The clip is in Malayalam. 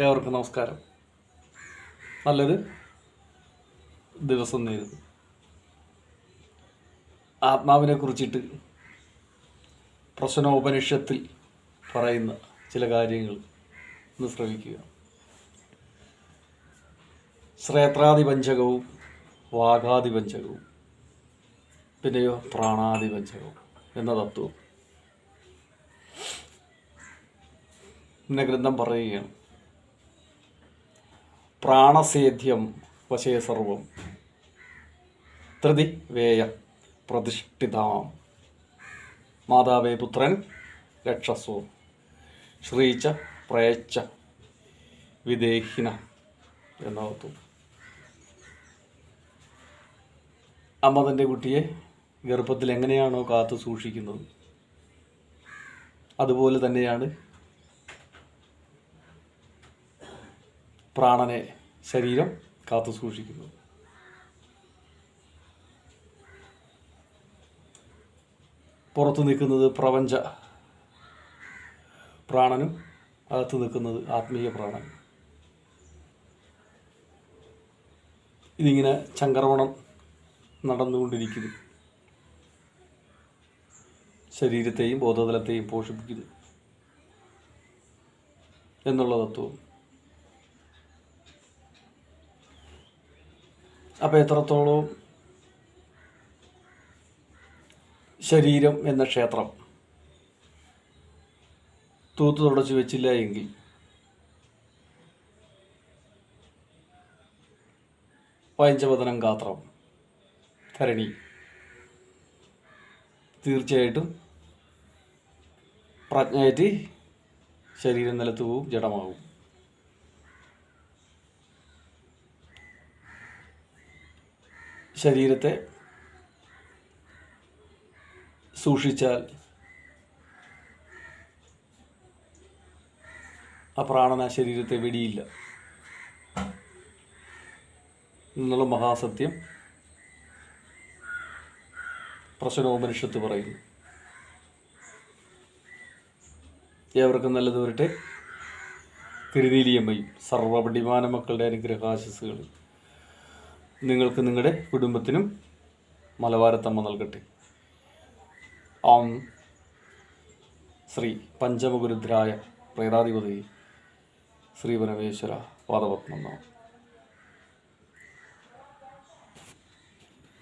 ഏവർക്കും നമസ്കാരം. നല്ലൊരു ദിവസം നേരുന്നു. ആത്മാവിനെ കുറിച്ചിട്ട് പ്രശ്നോപനിഷത്തിൽ പറയുന്ന ചില കാര്യങ്ങൾ ഒന്ന് ശ്രവിക്കുക. ശ്രേത്രാദിപഞ്ചകവും വാഗാദിപഞ്ചകവും പിന്നെയോ പ്രാണാദിപഞ്ചകവും എന്ന തത്വം എന്ന ഗ്രന്ഥം പറയുകയാണ്. പ്രാണസേദ്യം വശേ സർവം ധൃതി വേയ പ്രതിഷ്ഠിതാം മാതാവേ പുത്രൻ രക്ഷസോ ശ്രീച്ച പ്രയച്ച വിദേഹിന എന്ന തത്വം. അമ്മ തൻ്റെ കുട്ടിയെ ഗർഭത്തിൽ എങ്ങനെയാണോ കാത്തു സൂക്ഷിക്കുന്നത് അതുപോലെ തന്നെയാണ് പ്രാണനെ ശരീരം കാത്തു സൂക്ഷിക്കുന്നത്. പുറത്തു നിൽക്കുന്നത് പ്രപഞ്ച പ്രാണനും അകത്ത് നിൽക്കുന്നത് ആത്മീയ പ്രാണനും. ഇതിങ്ങനെ ചംക്രമണം നടന്നുകൊണ്ടിരിക്കുന്നു. ശരീരത്തെയും ബോധതലത്തെയും പോഷിപ്പിക്കുന്നു എന്നുള്ള തത്വം. അപ്പോൾ എത്രത്തോളം ശരീരം എന്ന ക്ഷേത്രം തൂത്തു തുടച്ചു വെച്ചില്ല എങ്കിൽ പഞ്ചവദനം ഗാത്രം ധരണി തീർച്ചയായിട്ടും പ്രജ്ഞയായിട്ട് ശരീരം നിലത്ത് പോവും, ജഡമാവും. ശരീരത്തെ സൂക്ഷിച്ചാൽ ആ പ്രാണന ശരീരത്തെ വെടിയില്ല എന്നുള്ള മഹാസത്യം പ്രശ്നോപനിഷത്ത് പറയുന്നു. ഏവർക്കും നല്ലത് വരട്ടെ. തിരുനീലിയമ്മയും സർവ്വപടിമാന മക്കളുടെ അനുഗ്രഹാശിസുകൾ നിങ്ങൾക്ക് നിങ്ങളുടെ കുടുംബത്തിനും മലവാരത്തമ്മ നൽകട്ടെ. ഓം ശ്രീ പഞ്ചമഗുരുദ്രായ പ്രേതാധിപതി ശ്രീ പരമേശ്വര പാദപത്മം.